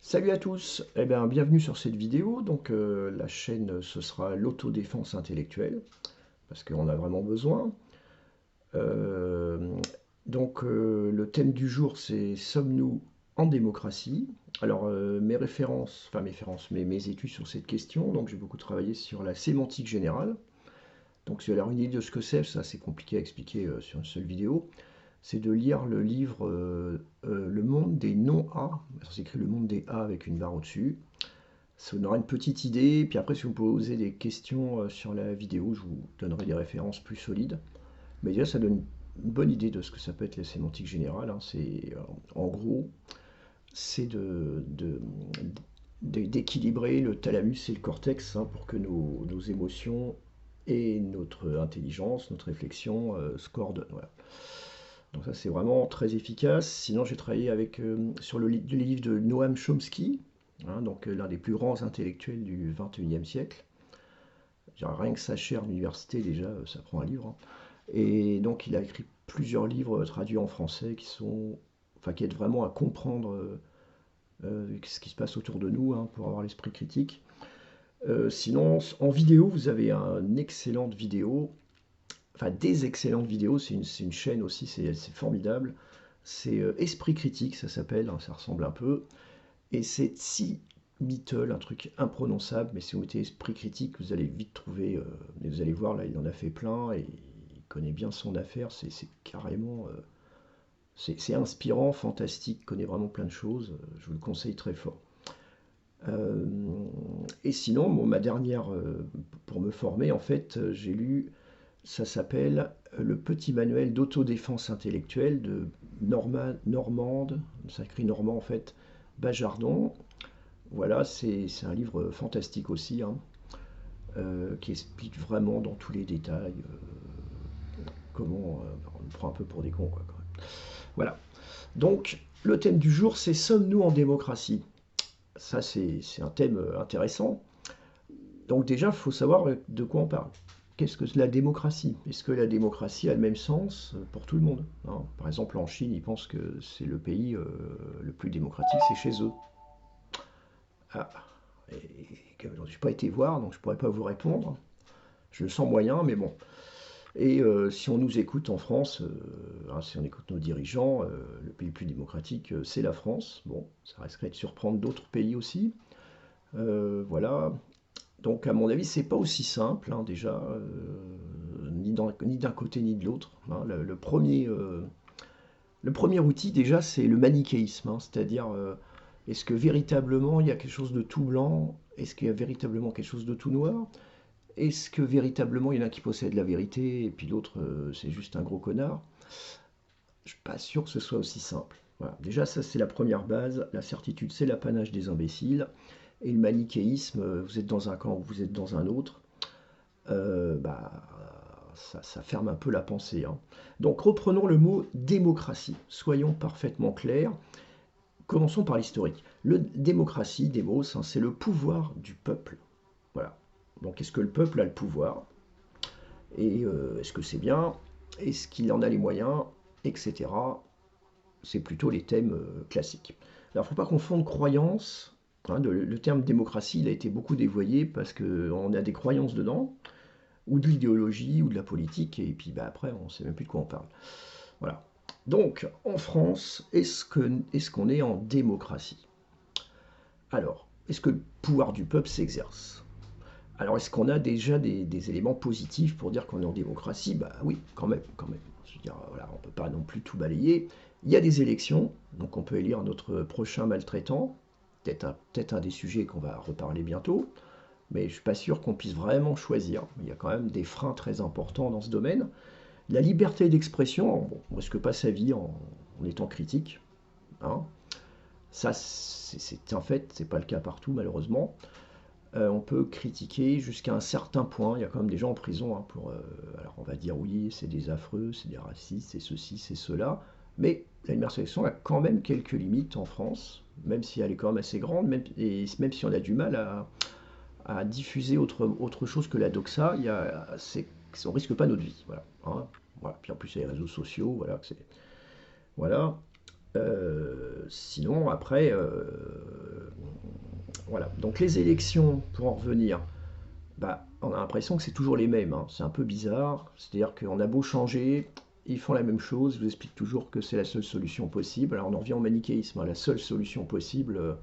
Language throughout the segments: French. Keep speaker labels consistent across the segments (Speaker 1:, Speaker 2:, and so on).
Speaker 1: Salut à tous, eh bien, bienvenue sur cette vidéo. Donc la chaîne ce sera l'autodéfense intellectuelle, parce qu'on a vraiment besoin. Euh, le thème du jour c'est Sommes-nous en démocratie? Alors mes études sur cette question, donc j'ai beaucoup travaillé sur la sémantique générale. Donc si vous avez une idée de ce que c'est, ça c'est compliqué à expliquer sur une seule vidéo, c'est de lire le livre Le monde des non-A. Ça s'écrit Le monde des A avec une barre au-dessus. Ça vous donnera une petite idée, puis après si vous me posez des questions sur la vidéo, je vous donnerai des références plus solides. Mais déjà ça donne une bonne idée de ce que ça peut être la sémantique générale, hein. En gros, c'est d'équilibrer le thalamus et le cortex, hein, pour que nos émotions et notre intelligence, notre réflexion se coordonnent. Voilà. Donc ça c'est vraiment très efficace. Sinon j'ai travaillé sur le livre de Noam Chomsky, hein, l'un des plus grands intellectuels du XXIe siècle. Rien que sa chaire d'université déjà, ça prend un livre, hein. Et donc il a écrit plusieurs livres traduits en français qui aident vraiment à comprendre ce qui se passe autour de nous, hein, pour avoir l'esprit critique. Sinon, en vidéo, vous avez une excellente vidéo, enfin des excellentes vidéos, c'est une chaîne aussi, c'est formidable. C'est Esprit critique, ça s'appelle, hein, ça ressemble un peu. Et c'est si Beatle, un truc imprononçable, mais si vous mettez Esprit critique, vous allez vite trouver, et vous allez voir, là, il en a fait plein, et il connaît bien son affaire, c'est carrément... c'est inspirant, fantastique, il connaît vraiment plein de choses, je vous le conseille très fort. Euh, et sinon, bon, pour me former, en fait, j'ai lu, ça s'appelle Le petit manuel d'autodéfense intellectuelle de Normande, ça écrit Normand en fait, Bajardon. Voilà, c'est un livre fantastique aussi, hein, qui explique vraiment dans tous les détails comment on le prend un peu pour des cons, quoi, quand même. Voilà. Donc, le thème du jour, c'est Sommes-nous en démocratie? Ça, c'est un thème intéressant. Donc déjà, il faut savoir de quoi on parle. Qu'est-ce que la démocratie? Est-ce que la démocratie a le même sens pour tout le monde, hein? Par exemple, en Chine, ils pensent que c'est le pays le plus démocratique, c'est chez eux. Ah, et je n'ai pas été voir, donc je ne pourrais pas vous répondre. Je le sens moyen, mais bon. Et si on nous écoute en France, hein, si on écoute nos dirigeants, le pays le plus démocratique, c'est la France. Bon, ça risquerait de surprendre d'autres pays aussi. Voilà. Donc, à mon avis, c'est pas aussi simple, hein, déjà, ni d'un côté ni de l'autre, hein. Le premier outil, déjà, c'est le manichéisme, hein, c'est-à-dire, est-ce que véritablement il y a quelque chose de tout blanc? Est-ce qu'il y a véritablement quelque chose de tout noir? Est-ce que véritablement il y en a qui possèdent la vérité et puis l'autre, c'est juste un gros connard? Je suis pas sûr que ce soit aussi simple. Voilà. Déjà, ça, c'est la première base. La certitude, c'est l'apanage des imbéciles. Et le manichéisme, vous êtes dans un camp ou vous êtes dans un autre, bah, ça ferme un peu la pensée, hein. Donc reprenons le mot démocratie. Soyons parfaitement clairs. Commençons par l'historique. Le démocratie, démos, hein, c'est le pouvoir du peuple. Voilà. Donc est-ce que le peuple a le pouvoir? Et est-ce que c'est bien? Est-ce qu'il en a les moyens? Etc. C'est plutôt les thèmes classiques. Alors il ne faut pas confondre croyance, hein, le terme démocratie, il a été beaucoup dévoyé parce qu'on a des croyances dedans, ou de l'idéologie, ou de la politique, et puis bah, après, on ne sait même plus de quoi on parle. Voilà. Donc, en France, est-ce qu'on est en démocratie? Alors, est-ce que le pouvoir du peuple s'exerce? Alors, est-ce qu'on a déjà des éléments positifs pour dire qu'on est en démocratie? Bah oui, quand même, quand même. Je veux dire, voilà, on ne peut pas non plus tout balayer. Il y a des élections, donc on peut élire notre prochain maltraitant, peut-être un des sujets qu'on va reparler bientôt, mais je ne suis pas sûr qu'on puisse vraiment choisir. Il y a quand même des freins très importants dans ce domaine. La liberté d'expression, bon, on ne risque pas sa vie en étant critique, hein. Ça, c'est un fait, c'est pas le cas partout malheureusement. On peut critiquer jusqu'à un certain point. Il y a quand même des gens en prison, hein, alors on va dire oui, c'est des affreux, c'est des racistes, c'est ceci, c'est cela. Mais la liberté d'expression a quand même quelques limites en France, même si elle est quand même assez grande, et même si on a du mal à diffuser autre chose que la doxa, on risque pas notre vie. Voilà, hein. Voilà. Puis en plus, il y a les réseaux sociaux, voilà. Voilà. Sinon, après, Voilà. Donc les élections, pour en revenir, bah, on a l'impression que c'est toujours les mêmes, hein. C'est un peu bizarre. C'est-à-dire qu'on a beau changer, ils font la même chose. Ils vous expliquent toujours que c'est la seule solution possible. Alors on en revient au manichéisme, hein. La seule solution possible,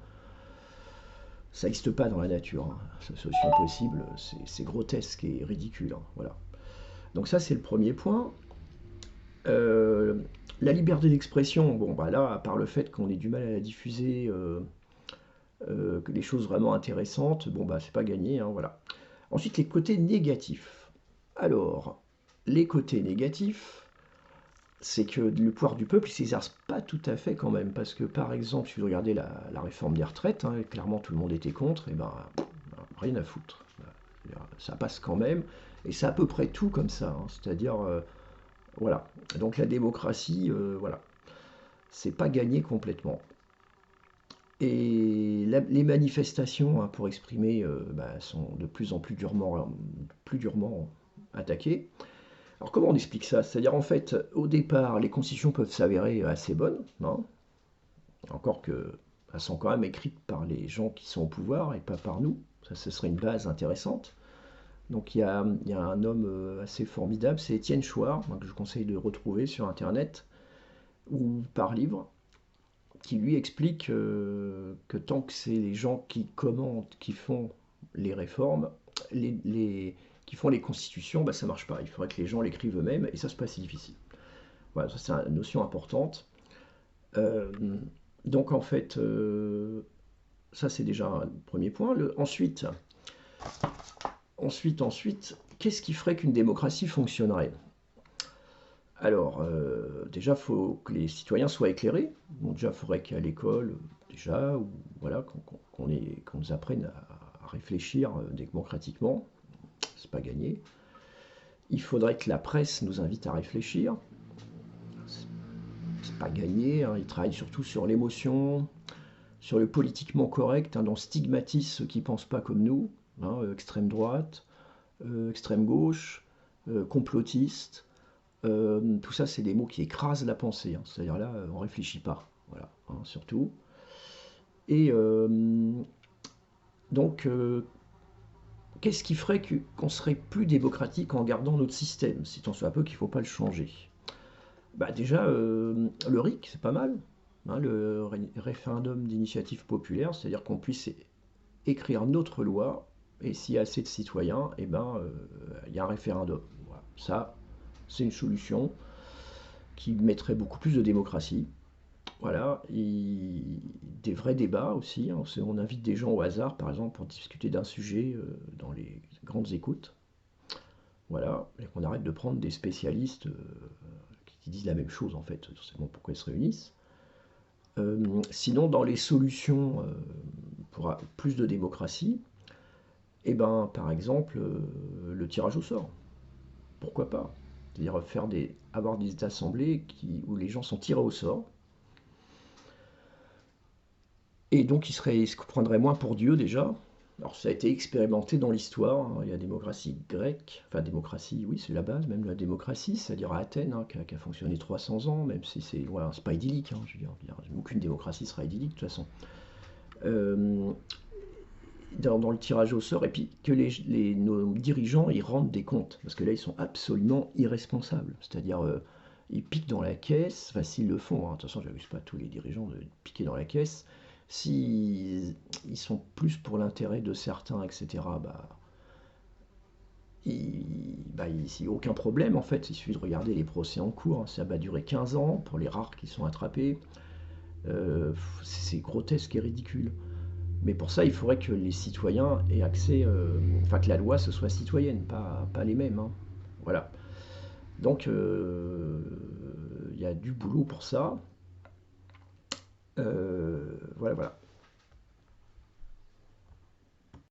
Speaker 1: ça n'existe pas dans la nature, hein. Cette solution possible, c'est grotesque et ridicule, hein. Voilà. Donc ça, c'est le premier point. Euh, la liberté d'expression, bon, bah là, à part le fait qu'on ait du mal à la diffuser, que des choses vraiment intéressantes, bon, bah, c'est pas gagné, hein, voilà. Ensuite, les côtés négatifs. Alors, les côtés négatifs, c'est que le pouvoir du peuple, il s'exerce pas tout à fait quand même, parce que par exemple, si vous regardez la réforme des retraites, hein, clairement tout le monde était contre, et ben rien à foutre. Ça passe quand même, et c'est à peu près tout comme ça, hein. C'est-à-dire, voilà. Donc la démocratie, voilà, c'est pas gagné complètement. Et les manifestations, hein, pour exprimer, bah, sont de plus en plus durement attaquées. Alors comment on explique ça? C'est-à-dire en fait, au départ, les constitutions peuvent s'avérer assez bonnes, hein, encore que elles sont quand même écrites par les gens qui sont au pouvoir et pas par nous. Ça, ce serait une base intéressante. Donc il y a un homme assez formidable, c'est Étienne Chouard, hein, que je vous conseille de retrouver sur Internet ou par livre, qui lui explique que tant que c'est les gens qui commentent, qui font les réformes, qui font les constitutions, bah, ça marche pas. Il faudrait que les gens l'écrivent eux-mêmes et ça, c'est pas si difficile. Voilà, ça c'est une notion importante. Euh, donc en fait, ça c'est déjà un premier point. Ensuite, qu'est-ce qui ferait qu'une démocratie fonctionnerait? Alors, déjà, il faut que les citoyens soient éclairés. Donc déjà, il faudrait qu'à l'école, déjà, ou voilà, qu'on nous apprenne à réfléchir démocratiquement. C'est pas gagné. Il faudrait que la presse nous invite à réfléchir. C'est c'est pas gagné, hein. Ils travaillent surtout sur l'émotion, sur le politiquement correct, hein, dont on stigmatise ceux qui pensent pas comme nous, hein, extrême droite, extrême gauche, complotiste. Tout ça, c'est des mots qui écrasent la pensée, hein. C'est-à-dire là, on réfléchit pas. Voilà, hein, surtout. Et donc, qu'est-ce qui ferait qu'on serait plus démocratique en gardant notre système, si tant soit peu qu'il ne faut pas le changer? Bah déjà, le RIC, c'est pas mal, hein, le référendum d'initiative populaire, c'est-à-dire qu'on puisse écrire notre loi, et s'il y a assez de citoyens, eh ben, il y a un référendum. Voilà. Ça, c'est une solution qui mettrait beaucoup plus de démocratie. Voilà, des vrais débats aussi, hein. On invite des gens au hasard, par exemple, pour discuter d'un sujet dans les grandes écoutes. Voilà, et qu'on arrête de prendre des spécialistes qui disent la même chose, en fait, seulement pourquoi ils se réunissent. Sinon, dans les solutions pour plus de démocratie, eh ben, par exemple, le tirage au sort. Pourquoi pas? C'est-à-dire avoir des assemblées où les gens sont tirés au sort. Et donc ils se prendraient moins pour Dieu déjà. Alors ça a été expérimenté dans l'histoire, hein. Il y a la démocratie grecque, enfin démocratie, oui c'est la base même de la démocratie, c'est-à-dire à Athènes, hein, qui a fonctionné 300 ans, même si c'est voilà, c'est pas idyllique, hein, je veux dire, aucune démocratie sera idyllique de toute façon. Euh, dans le tirage au sort, et puis que nos dirigeants ils rendent des comptes, parce que là ils sont absolument irresponsables, c'est-à-dire ils piquent dans la caisse, enfin s'ils le font, hein, de toute façon j'abuse pas tous les dirigeants de piquer dans la caisse, si ils sont plus pour l'intérêt de certains, etc., il n'y a aucun problème en fait. Il suffit de regarder les procès en cours, hein. Ça va durer 15 ans pour les rares qui sont attrapés. C'est grotesque et ridicule. Mais pour ça, il faudrait que les citoyens aient accès, enfin que la loi ce soit citoyenne, pas les mêmes, hein. Voilà. Donc il y a du boulot pour ça. Voilà, voilà.